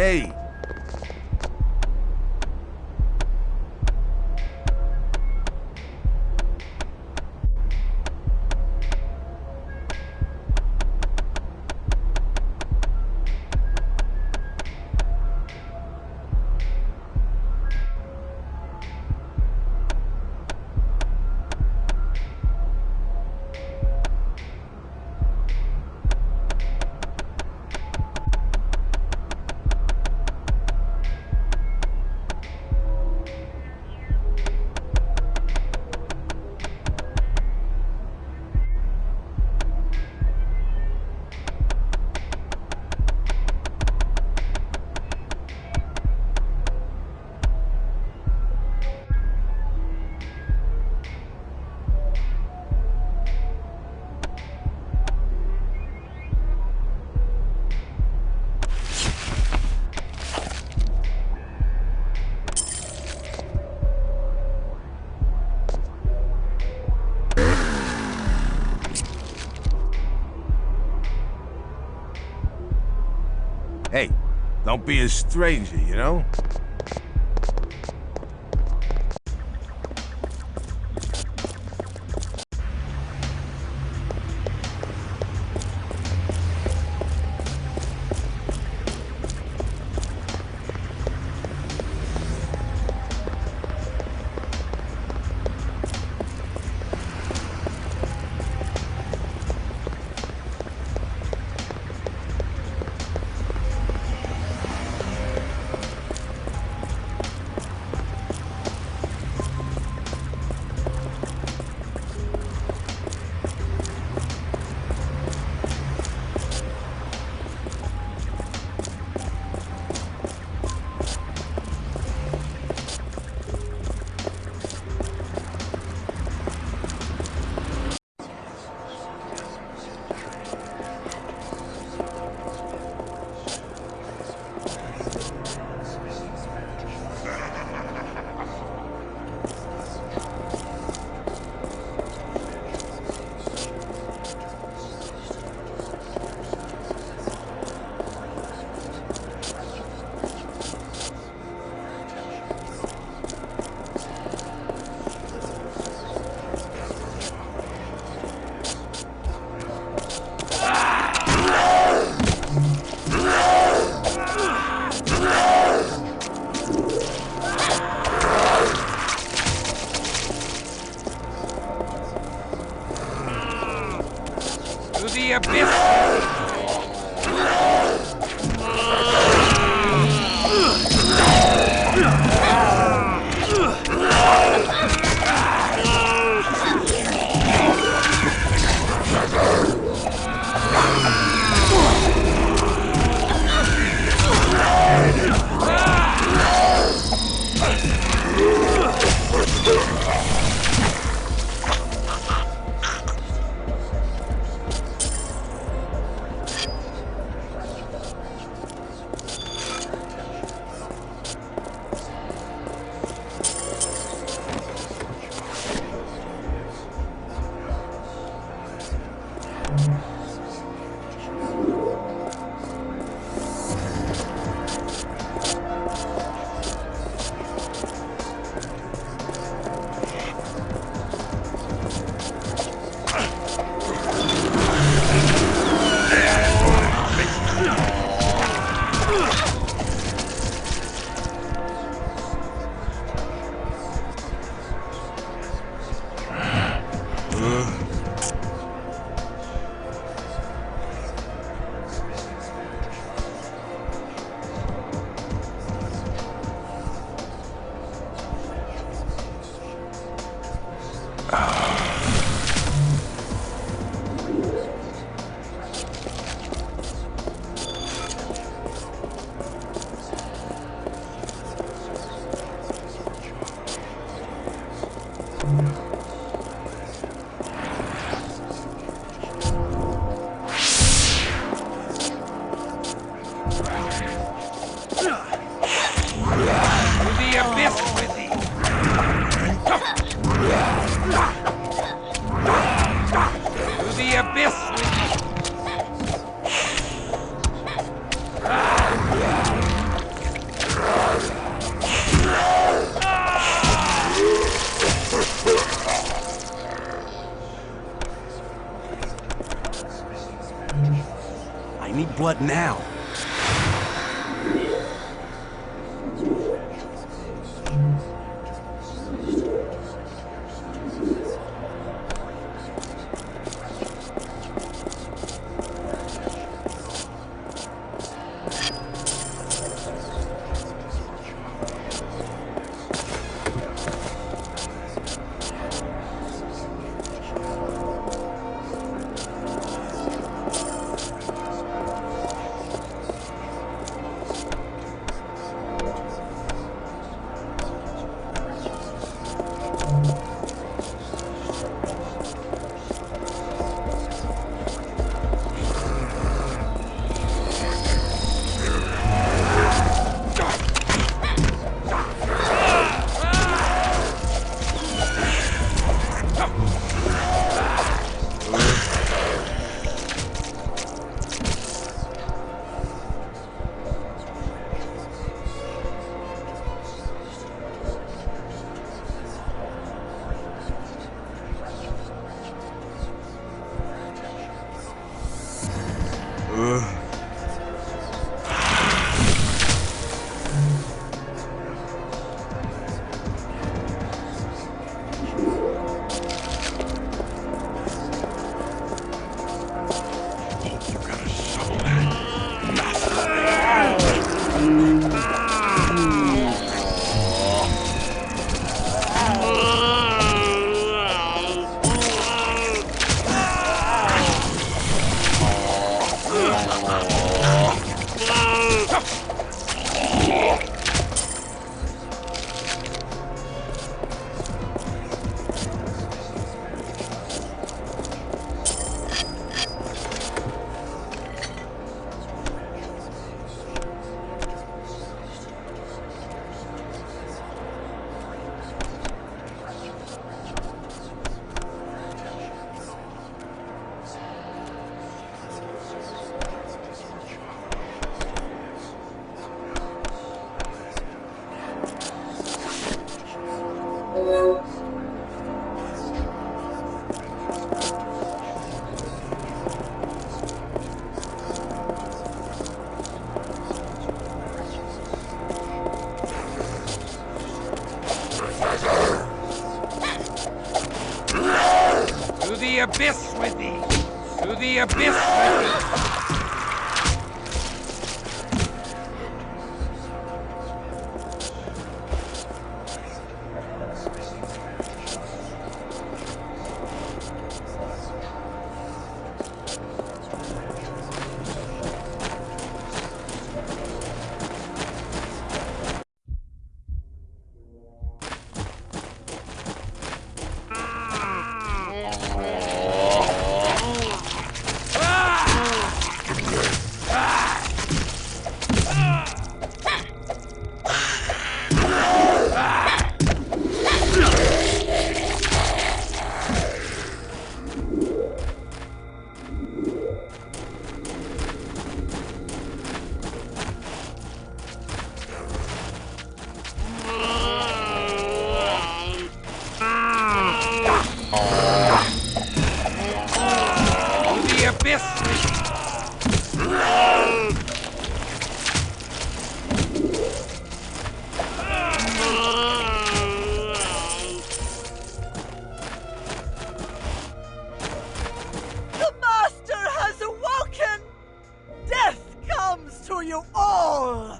Hey! Hey, don't be a stranger, you know? To the abyss! need blood now. To the abyss with thee! To the abyss with thee! You all!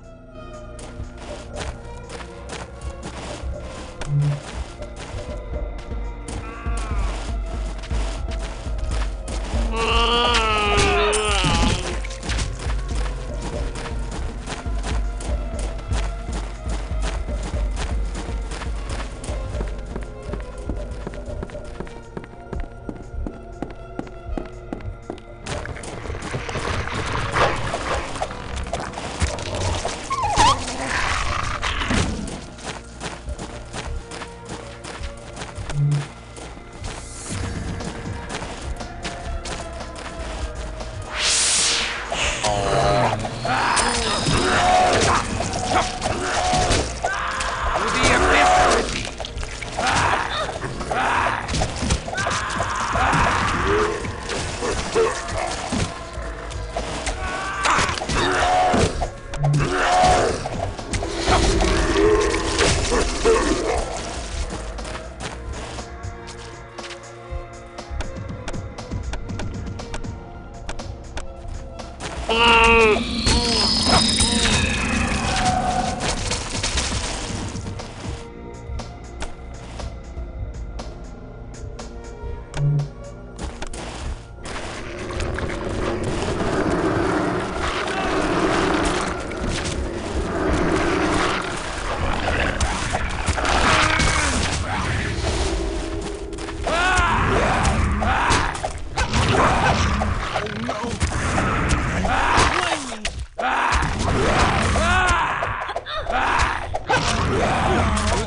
To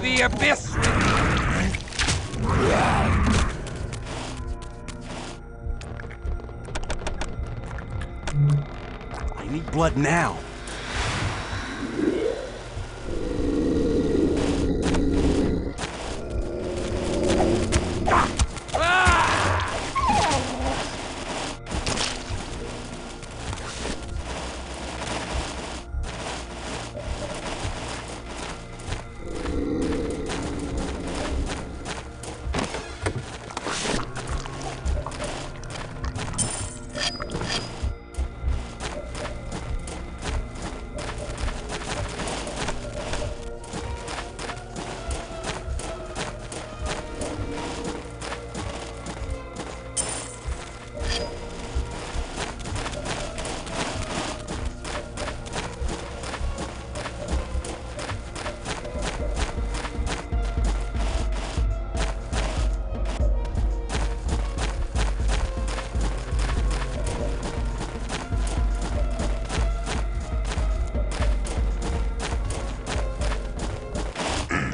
the abyss with thee! I need blood now.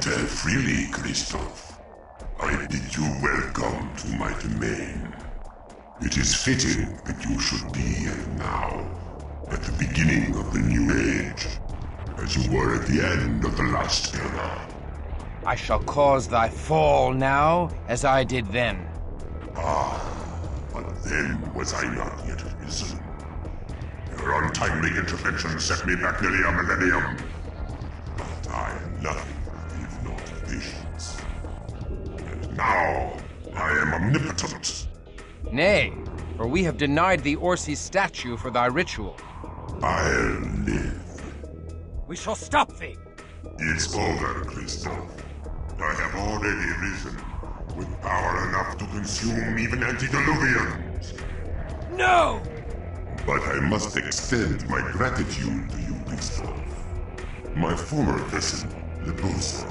Tell freely, Christoph. I bid you welcome to my domain. It is fitting that you should be here now, at the beginning of the new age, as you were at the end of the last era. I shall cause thy fall now, as I did then. But then was I not yet risen. Your untimely intervention set me back nearly a millennium. But I am nothing if not patience. And now, I am omnipotent. Nay, for we have denied thee Orsi's statue for thy ritual. I'll live. We shall stop thee! It's over, Christoph. I have already risen, with power enough to consume even antediluvians. No! But I must extend my gratitude to you, Christoph. My former vessel, Libosa,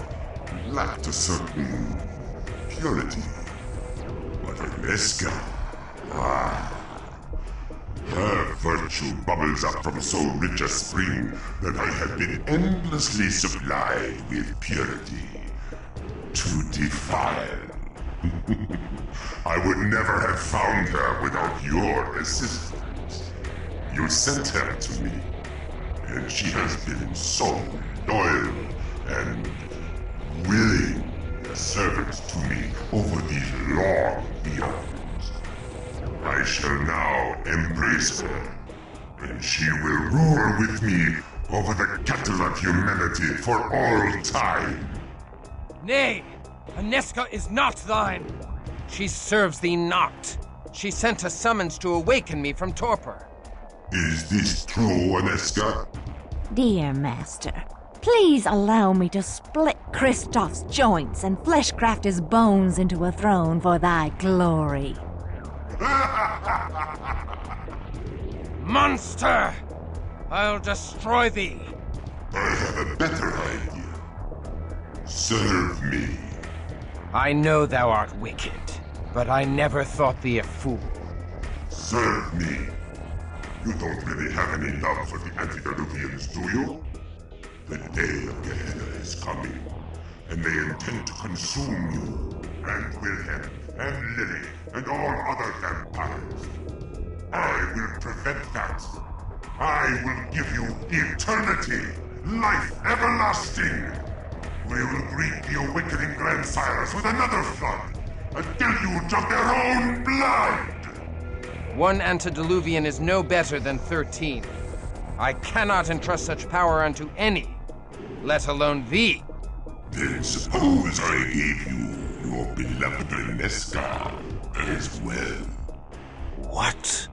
lacked a certain purity. But Aneska, her virtue bubbles up from so rich a spring that I have been endlessly supplied with purity to defile. I would never have found her without your assistance. You sent her to me, and she has been so loyal and willing a servant to me over these long eons. I shall now embrace her, and she will rule with me over the cattle of humanity for all time. Nay! Aneska is not thine! She serves thee not. She sent a summons to awaken me from torpor. Is this true, Aneska? Dear master, please allow me to split Kristoff's joints and fleshcraft his bones into a throne for thy glory. Monster! I'll destroy thee! I have a better idea. Serve me. I know thou art wicked, but I never thought thee a fool. Serve me. You don't really have any love for the antediluvians, do you? The day of Gehenna is coming, and they intend to consume you, and Wilhelm, and Lily, and all other vampires. I will prevent that. I will give you eternity, life everlasting. We will greet the awakening grandsires with another flood, a deluge of their own blood! One antediluvian is no better than 13. I cannot entrust such power unto any, let alone thee. Then suppose I gave you your beloved Aneska as well. What?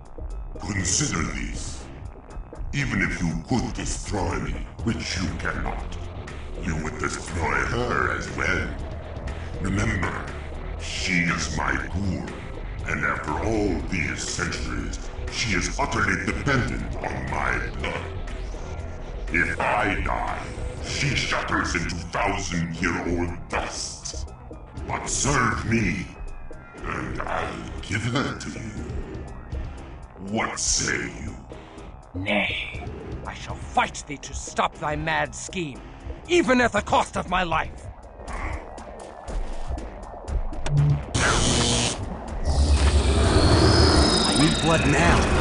Consider this. Even if you could destroy me, which you cannot, you would destroy her as well. Remember, she is my ghoul, and after all these centuries, she is utterly dependent on my blood. If I die, she shatters into thousand-year-old dust. But serve me, and I'll give her to you. What say you? Nay, I shall fight thee to stop thy mad scheme, even at the cost of my life. I need blood now.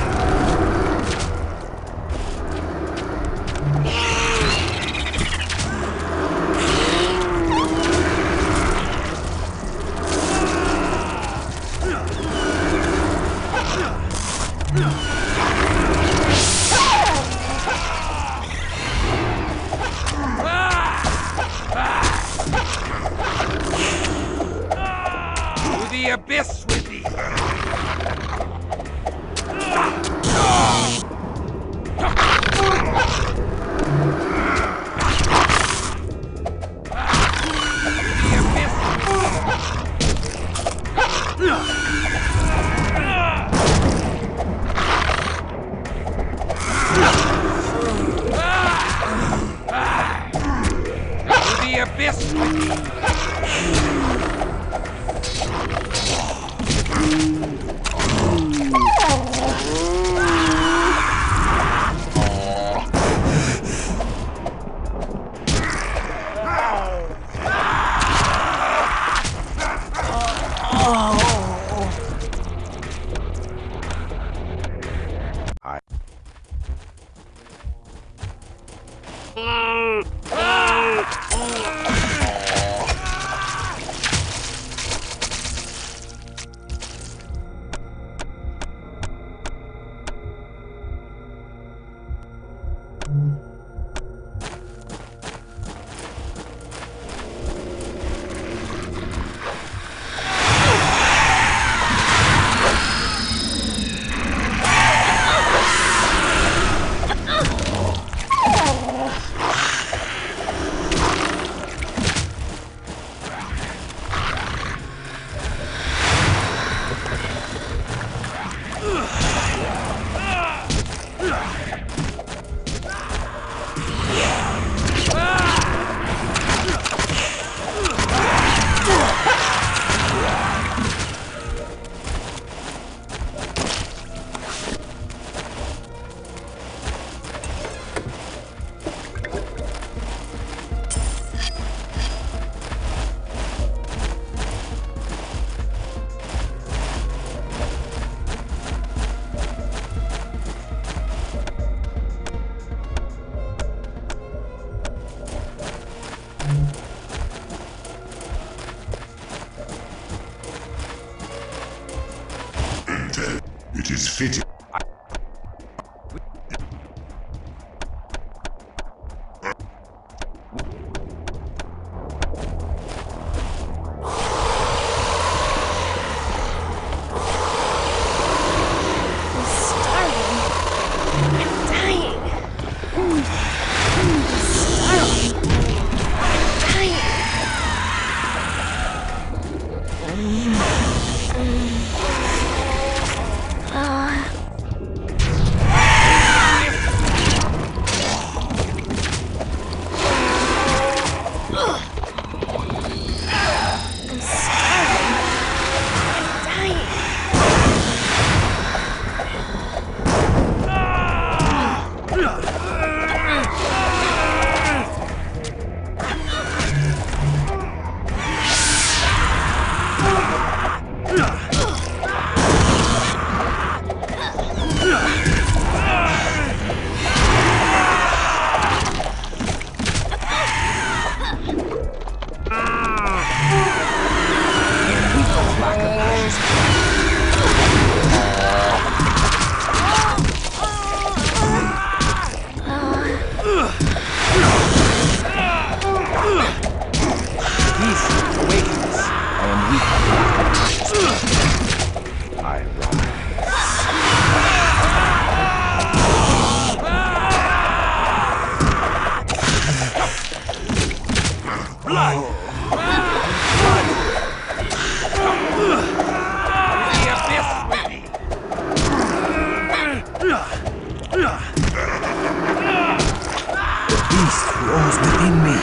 To the abyss with thee! The abyss with thee! It is fitting. all's within me.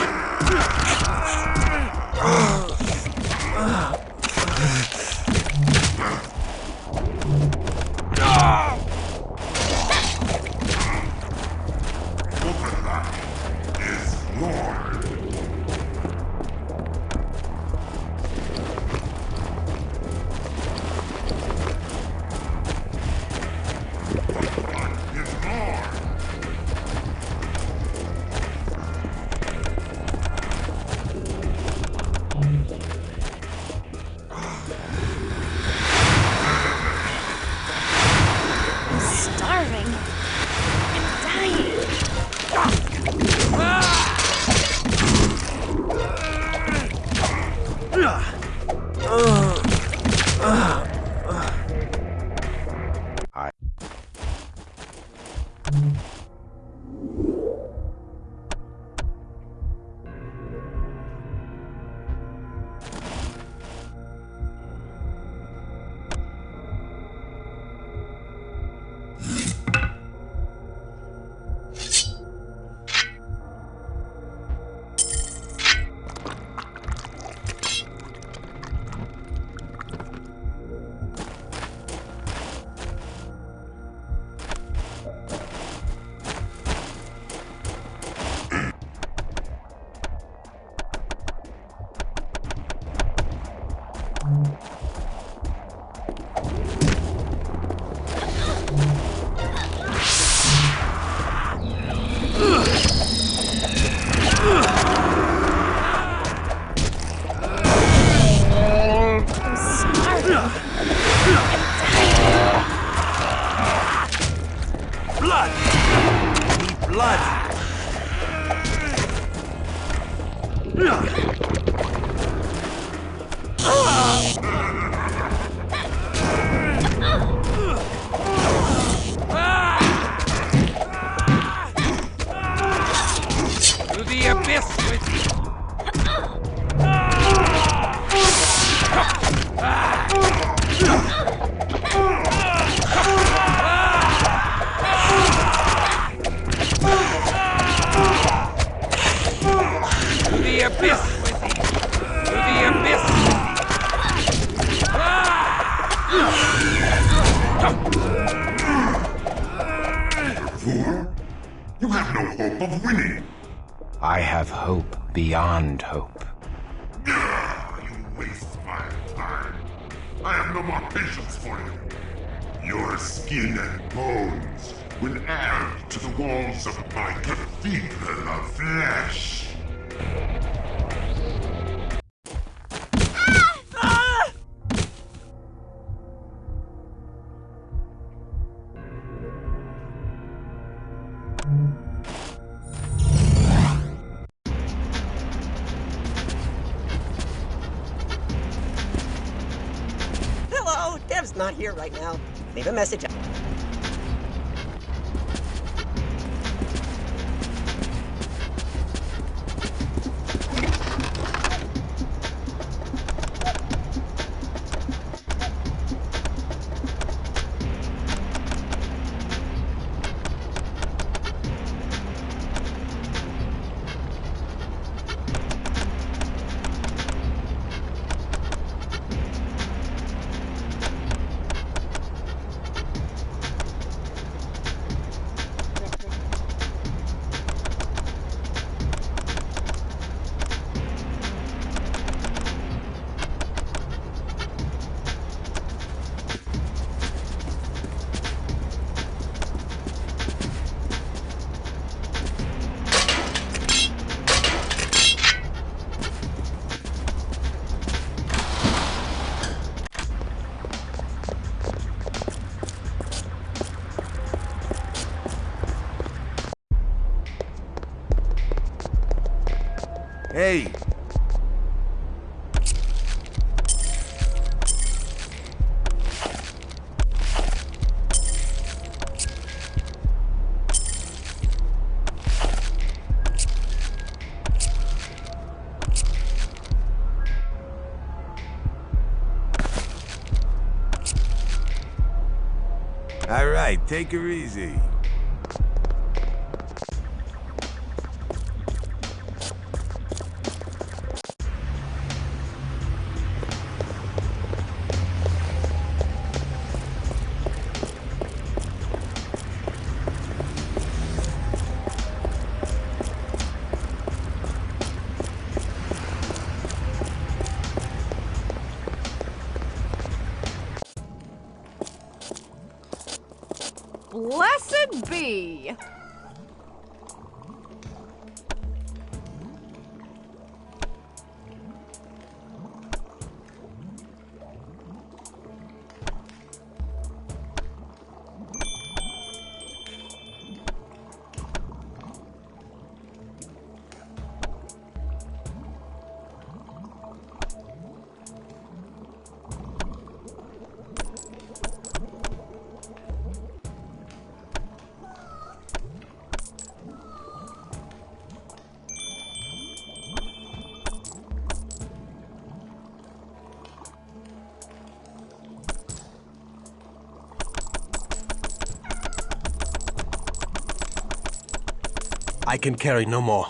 You have no hope of winning. I have hope beyond hope. You waste my time. I have no more patience for you. Your skin and bones will add to the walls of my cathedral of flesh. Hello, Dev's not here right now. Leave a message. Hey! All right, take her easy. Blessed be! I can carry no more.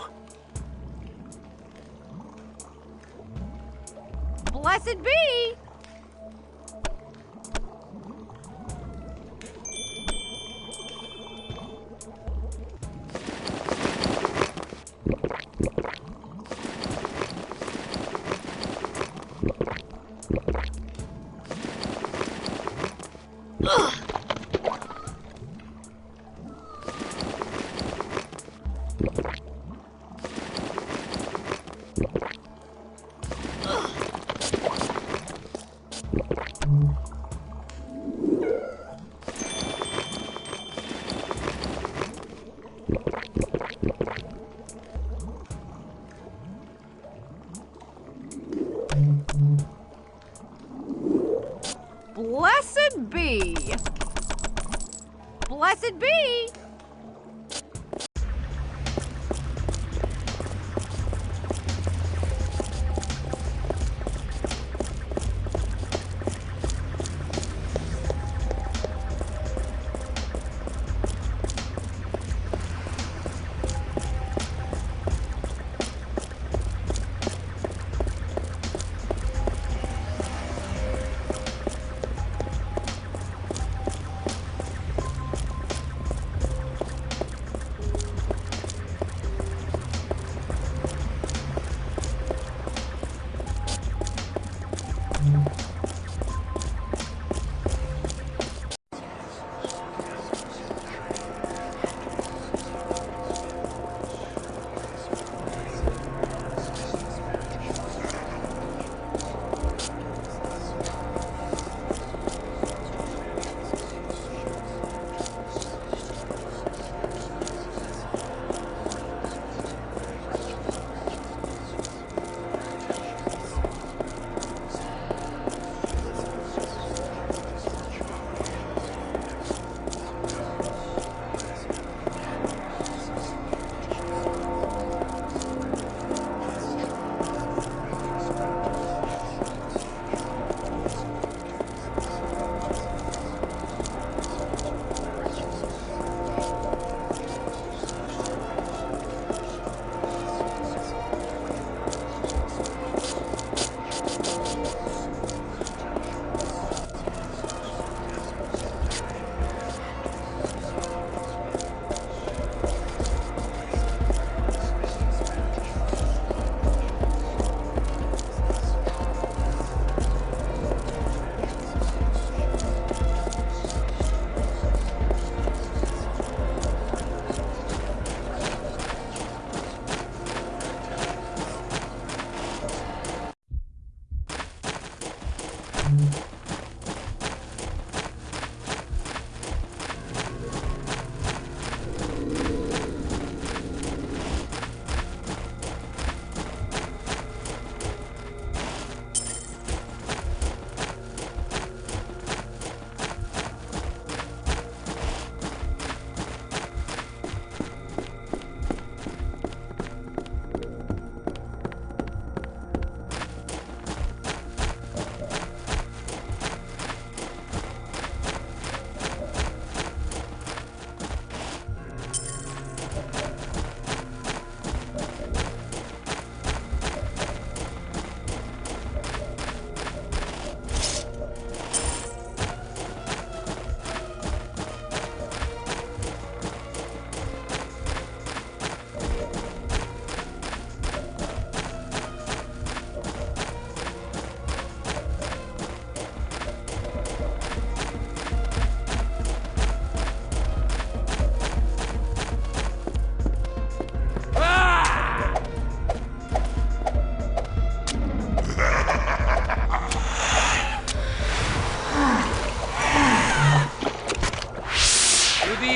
Blessed be! Blessed be! Blessed be!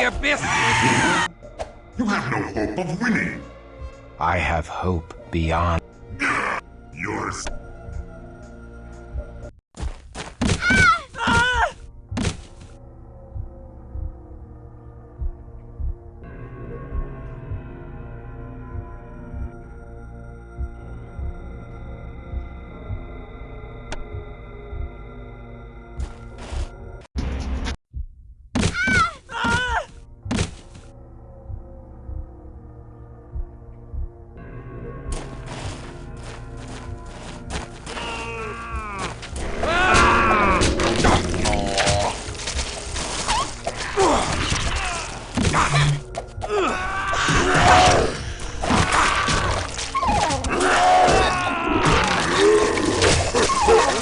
the abyss! You have no hope of winning. I have hope beyond. Yours.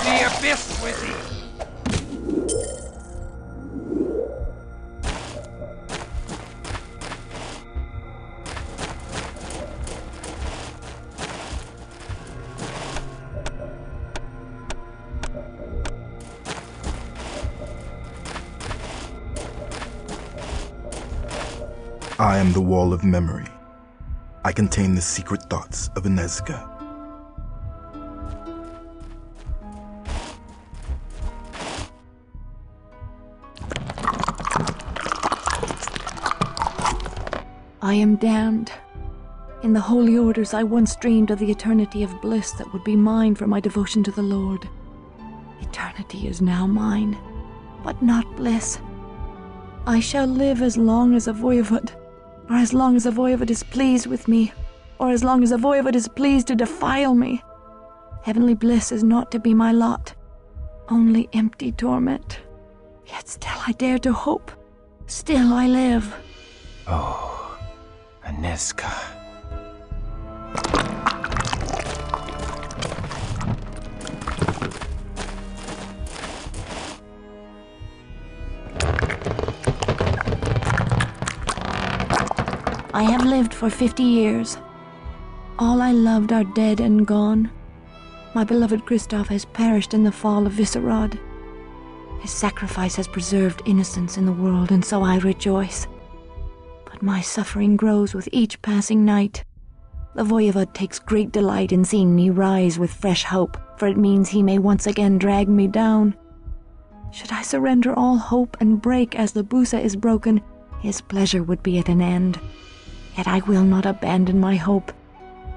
The abyss with thee! I am the wall of memory. I contain the secret thoughts of Inesca. I am damned. In the holy orders, I once dreamed of the eternity of bliss that would be mine for my devotion to the Lord. Eternity is now mine, but not bliss. I shall live as long as a voivod, or as long as a voivod is pleased with me, or as long as a voivod is pleased to defile me. Heavenly bliss is not to be my lot, only empty torment. Yet still I dare to hope. Still I live. Oh, Inesca. I have lived for 50 years. All I loved are dead and gone. My beloved Kristoff has perished in the fall of Viscerad. His sacrifice has preserved innocence in the world, and so I rejoice. But my suffering grows with each passing night. The Voivod takes great delight in seeing me rise with fresh hope, for it means he may once again drag me down. Should I surrender all hope and break as the Busa is broken, his pleasure would be at an end. Yet I will not abandon my hope,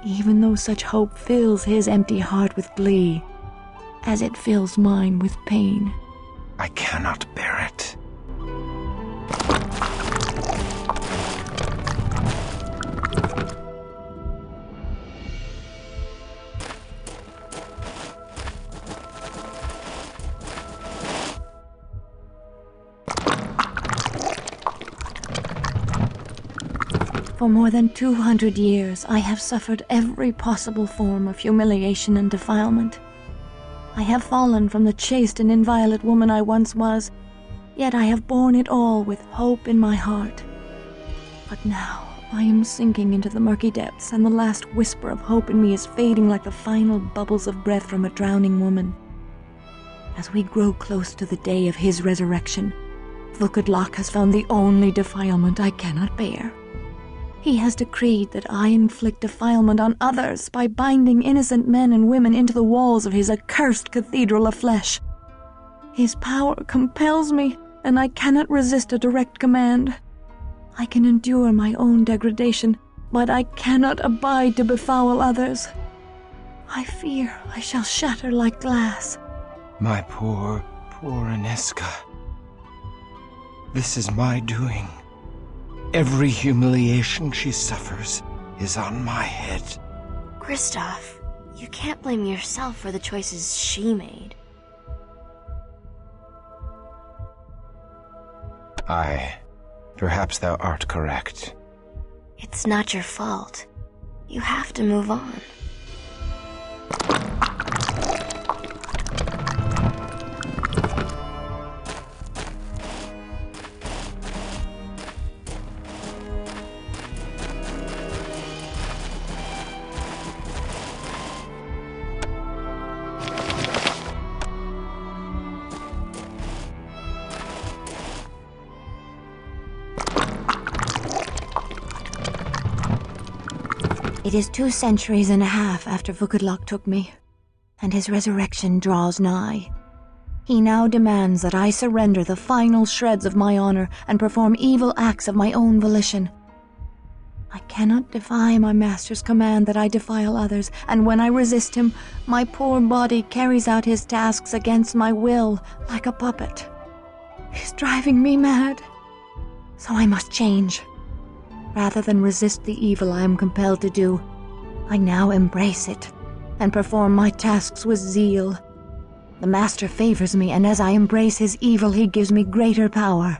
even though such hope fills his empty heart with glee, as it fills mine with pain. I cannot bear it. For more than 200 years, I have suffered every possible form of humiliation and defilement. I have fallen from the chaste and inviolate woman I once was, yet I have borne it all with hope in my heart. But now I am sinking into the murky depths, and the last whisper of hope in me is fading like the final bubbles of breath from a drowning woman. As we grow close to the day of his resurrection, Vukadlok has found the only defilement I cannot bear. He has decreed that I inflict defilement on others by binding innocent men and women into the walls of his accursed cathedral of flesh. His power compels me, and I cannot resist a direct command. I can endure my own degradation, but I cannot abide to befoul others. I fear I shall shatter like glass. My poor, poor Inesca. This is my doing. Every humiliation she suffers is on my head. Kristoff, you can't blame yourself for the choices she made. Perhaps thou art correct. It's not your fault. You have to move on. It is 2 centuries and a half after Vukodlok took me, and his resurrection draws nigh. He now demands that I surrender the final shreds of my honor and perform evil acts of my own volition. I cannot defy my master's command that I defile others, and when I resist him, my poor body carries out his tasks against my will, like a puppet. He's driving me mad. So I must change. Rather than resist the evil I am compelled to do, I now embrace it and perform my tasks with zeal. The master favors me, and as I embrace his evil, he gives me greater power.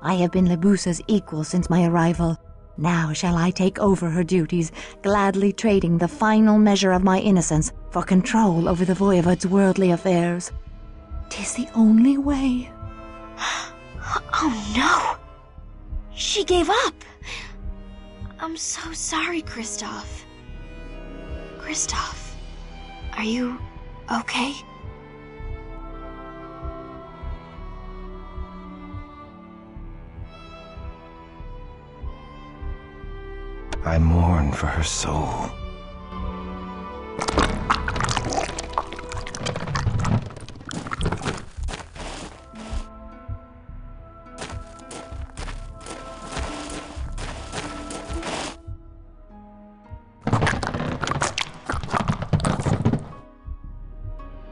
I have been Lebusa's equal since my arrival. Now shall I take over her duties, gladly trading the final measure of my innocence for control over the Voivod's worldly affairs. 'Tis the only way. Oh no! She gave up! I'm so sorry, Kristoff. Kristoff, are you okay? I mourn for her soul.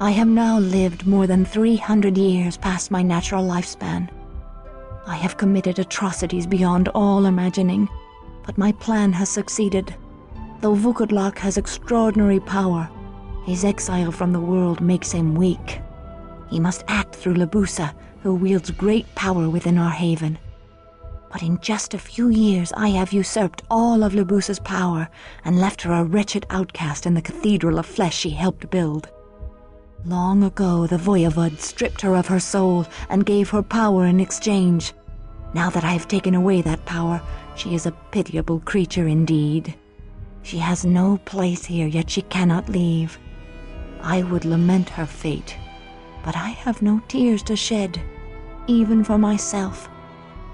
I have now lived more than 300 years past my natural lifespan. I have committed atrocities beyond all imagining, but my plan has succeeded. Though Vukodlok has extraordinary power, his exile from the world makes him weak. He must act through Lebusa, who wields great power within our haven. But in just a few years I have usurped all of Lebusa's power and left her a wretched outcast in the cathedral of flesh she helped build. Long ago the Voivod stripped her of her soul and gave her power in exchange. Now that I have taken away that power, she is a pitiable creature indeed. She has no place here, yet she cannot leave. I would lament her fate, but I have no tears to shed, even for myself,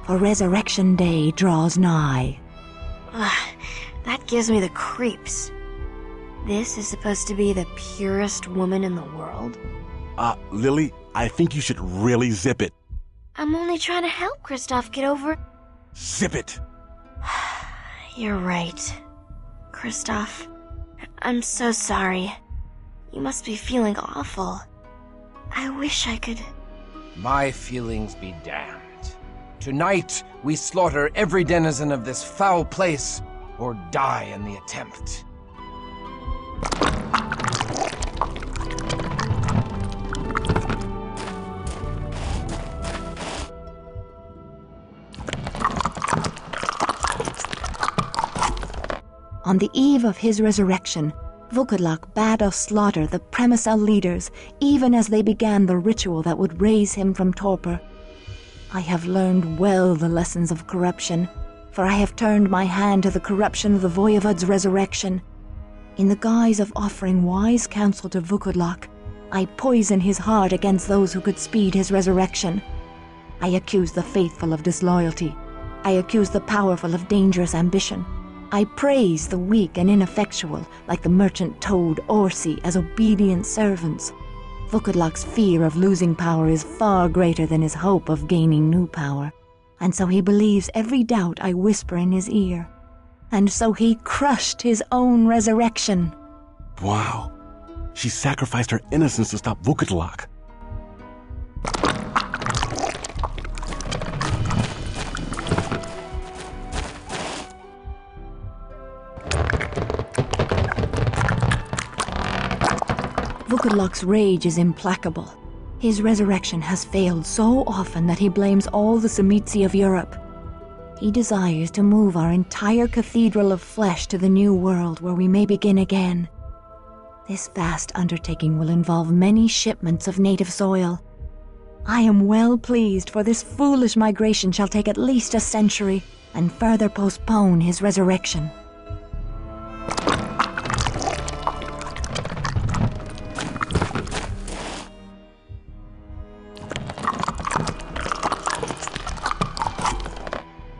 for Resurrection Day draws nigh. That gives me the creeps. This is supposed to be the purest woman in the world? Lily, I think you should really zip it. I'm only trying to help Kristoff get over... Zip it! You're right, Kristoff. I'm so sorry. You must be feeling awful. I wish I could... My feelings be damned. Tonight, we slaughter every denizen of this foul place, or die in the attempt. On the eve of his resurrection, Vukodlok bade us slaughter the Premisel leaders, even as they began the ritual that would raise him from torpor. I have learned well the lessons of corruption, for I have turned my hand to the corruption of the Voivod's resurrection. In the guise of offering wise counsel to Vukodlok, I poison his heart against those who could speed his resurrection. I accuse the faithful of disloyalty. I accuse the powerful of dangerous ambition. I praise the weak and ineffectual, like the merchant toad Orsi, as obedient servants. Vukodlok's fear of losing power is far greater than his hope of gaining new power, and so he believes every doubt I whisper in his ear. And so he crushed his own resurrection. Wow. She sacrificed her innocence to stop Vukodlok. Vukodlok's rage is implacable. His resurrection has failed so often that he blames all the Tzimisce of Europe. He desires to move our entire cathedral of flesh to the new world where we may begin again. This vast undertaking will involve many shipments of native soil. I am well pleased, for this foolish migration shall take at least a century and further postpone his resurrection.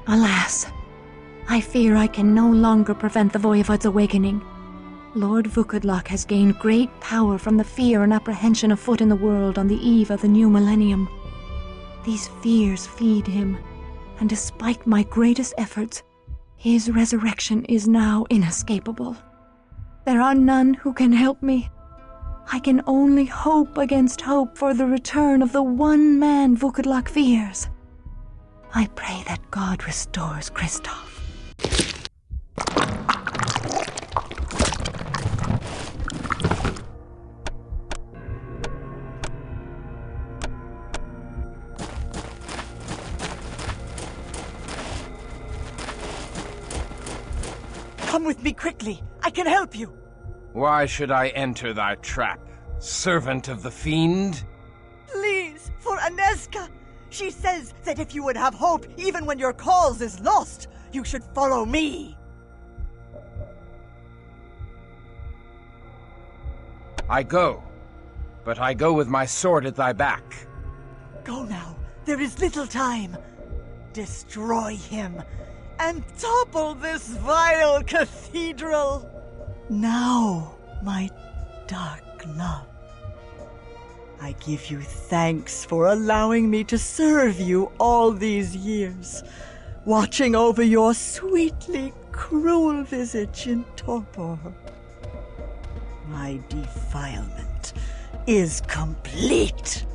Alas, I fear I can no longer prevent the Voivod's awakening. Lord Vukadlok has gained great power from the fear and apprehension afoot in the world on the eve of the new millennium. These fears feed him, and despite my greatest efforts, his resurrection is now inescapable. There are none who can help me. I can only hope against hope for the return of the one man Vukadlok fears. I pray that God restores Kristoff. Come with me quickly. I can help you. Why should I enter thy trap, servant of the fiend? Please, for Aneska. She says that if you would have hope even when your cause is lost, you should follow me. I go, but I go with my sword at thy back. Go now. There is little time. Destroy him and topple this vile cathedral. Now, my dark love, I give you thanks for allowing me to serve you all these years, watching over your sweetly cruel visage in torpor. My defilement is complete.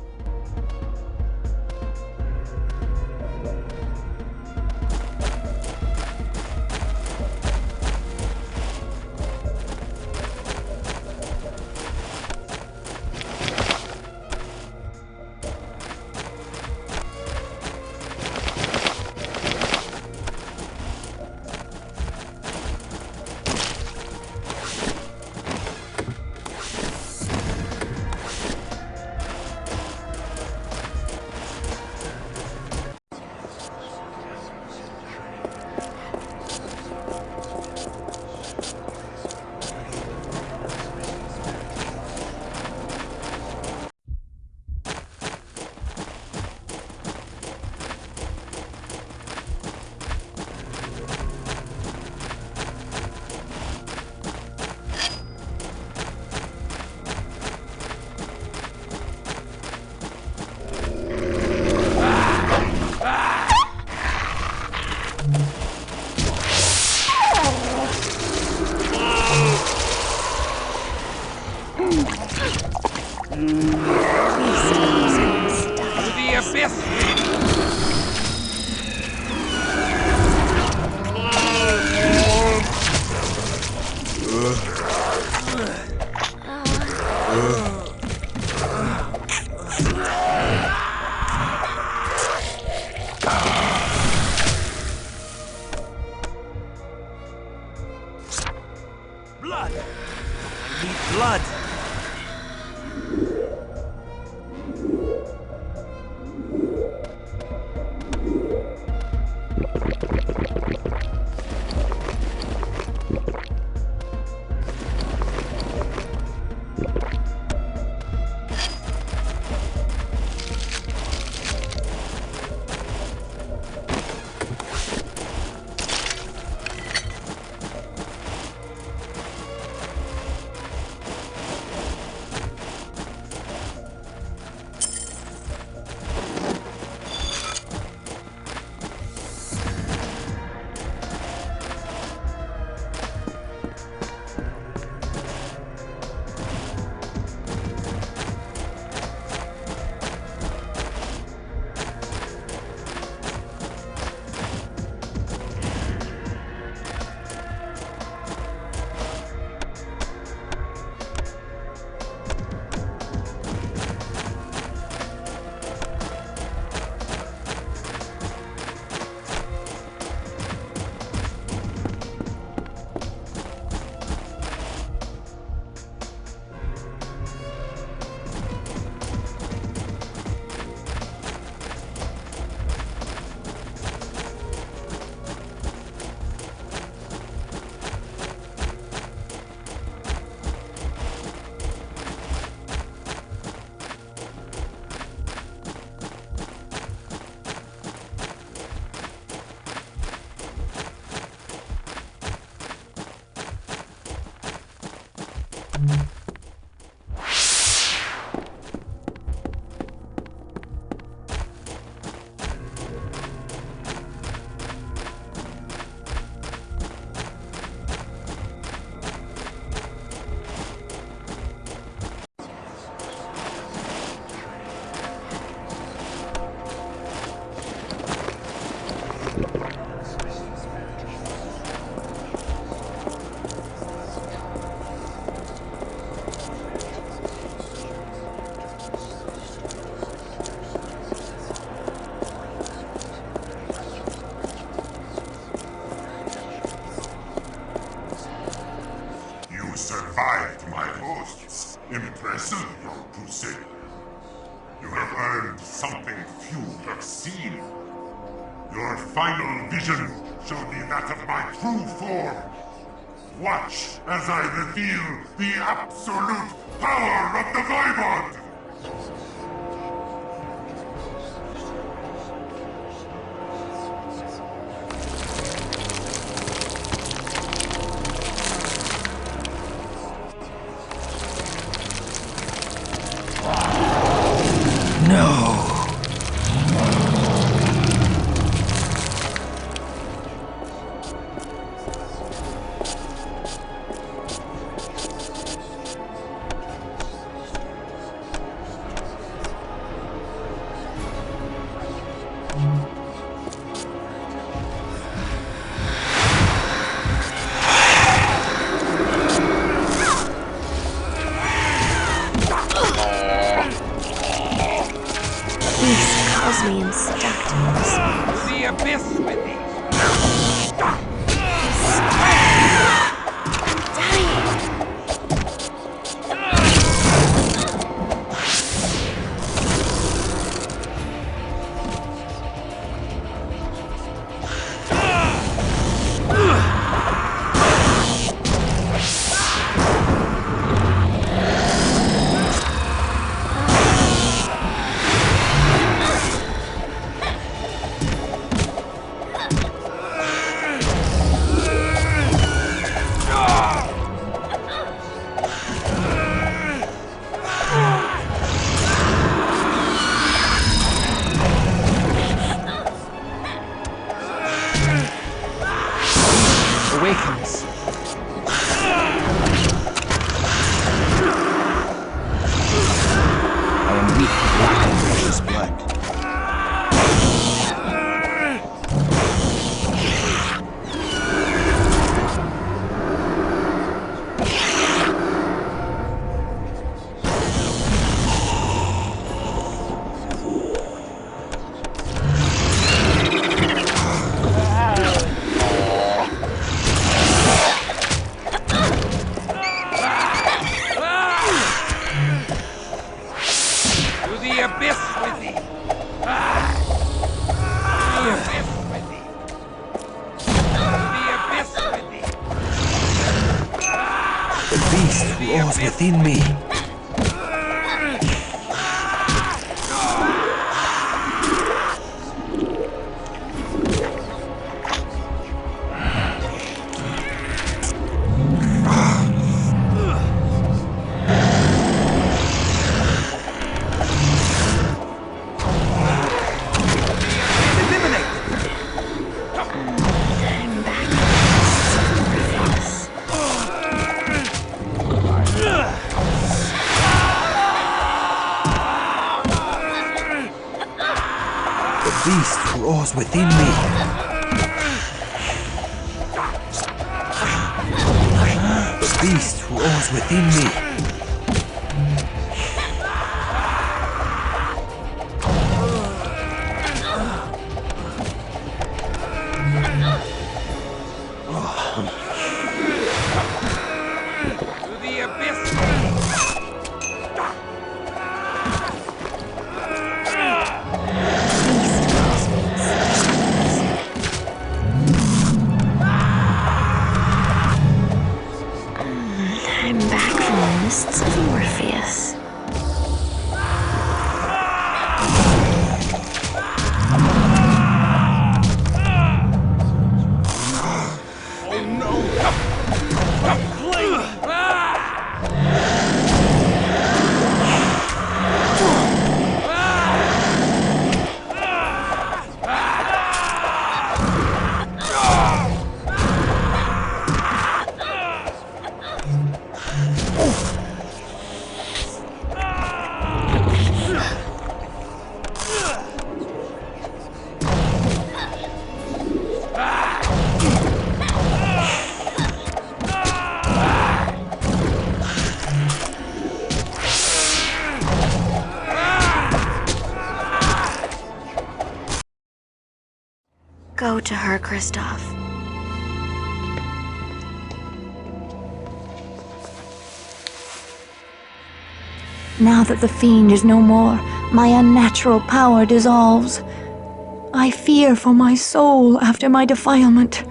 something few have seen. Your final vision shall be that of my true form. Watch as I reveal the absolute power of the Voivod! Me and stuck to this. The abyss with thee! Awakens. I am weak with lack of precious blood. The abyss with thee! The abyss with thee! The abyss with thee! The beast roars within me. The beast roars within me. The beast roars within me. The abyss! I'm back from the mists of Morpheus. Go to her, Kristoff. Now that the fiend is no more, my unnatural power dissolves. I fear for my soul after my defilement,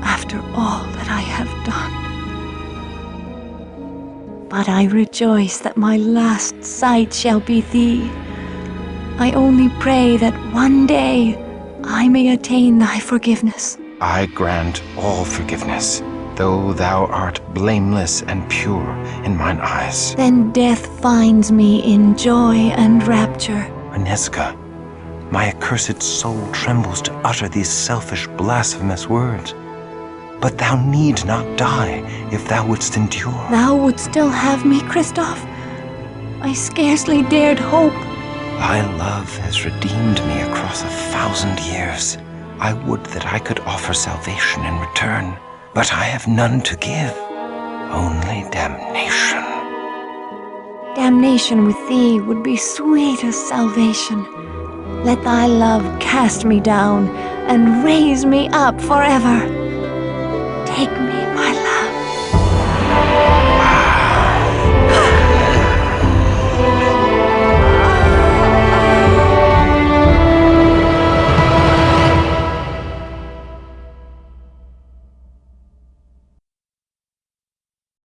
after all that I have done. But I rejoice that my last sight shall be thee. I only pray that one day I may attain thy forgiveness. I grant all forgiveness, though thou art blameless and pure in mine eyes. Then death finds me in joy and rapture. Aneska, my accursed soul trembles to utter these selfish, blasphemous words. But thou need not die if thou wouldst endure. Thou wouldst still have me, Kristoff? I scarcely dared hope. Thy love has redeemed me across 1,000 years. I would that I could offer salvation in return, but I have none to give, only damnation. Damnation with thee would be sweet as salvation. Let thy love cast me down and raise me up forever. Take me, my love.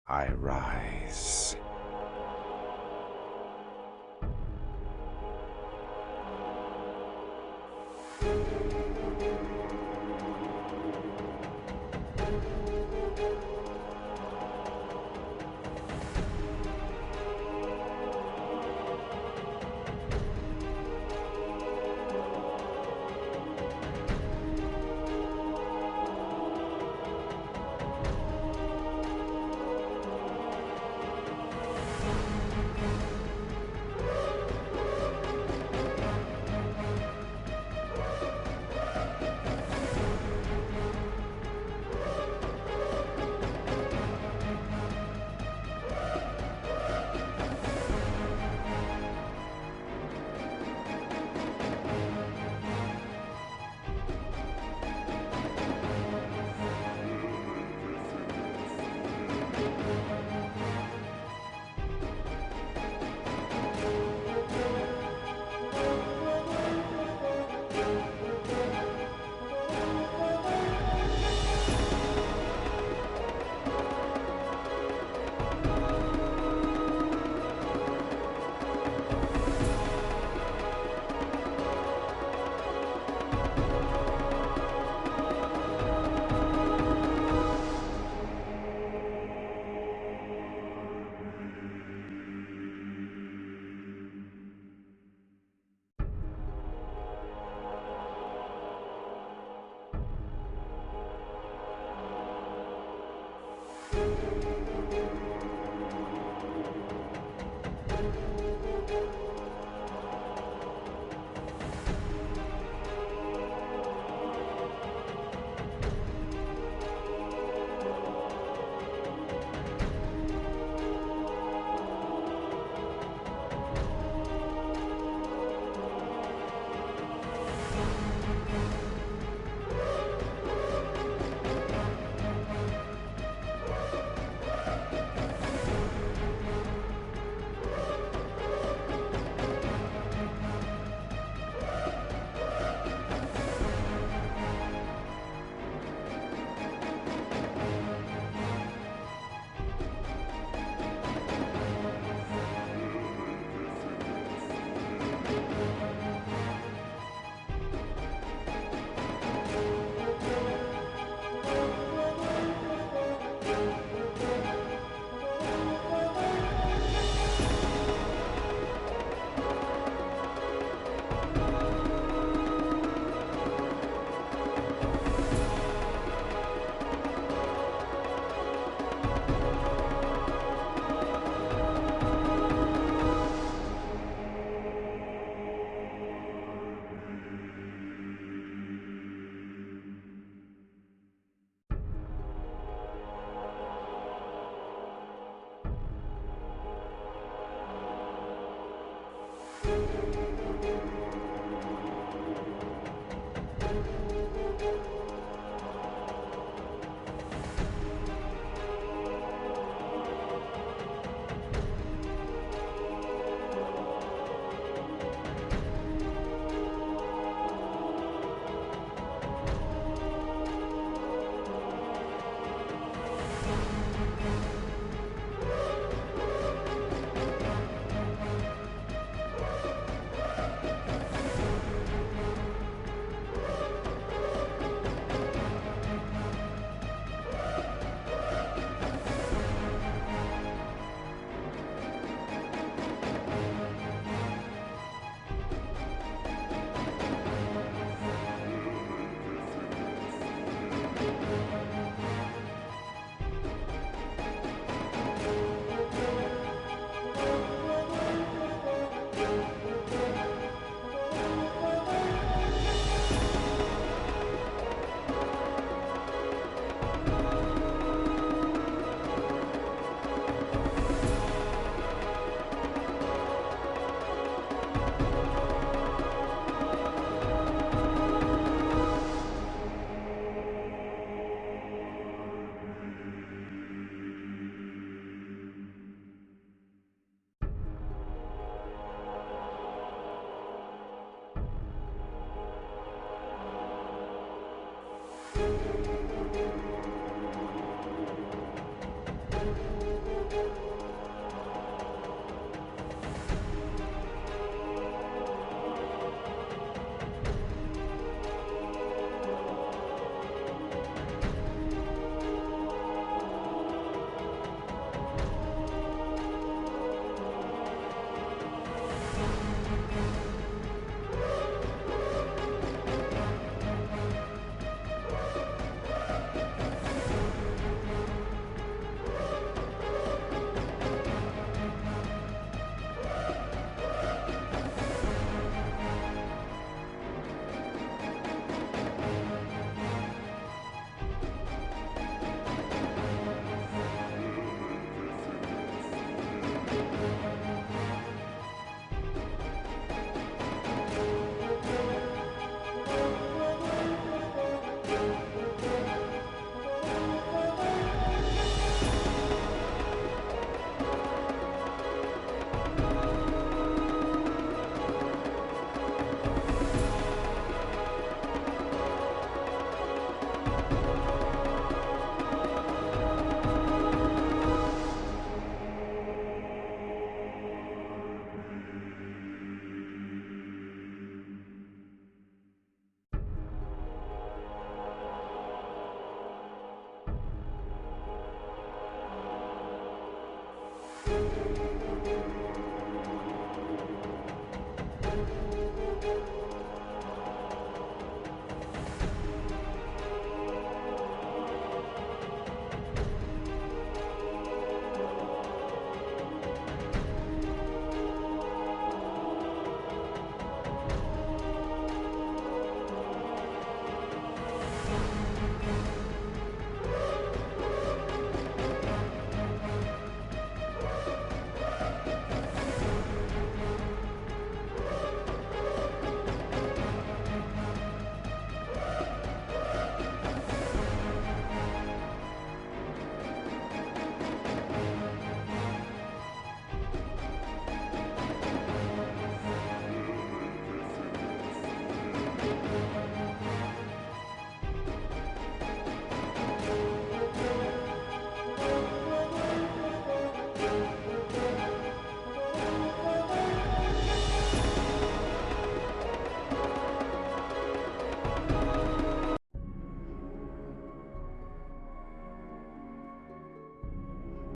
I rise.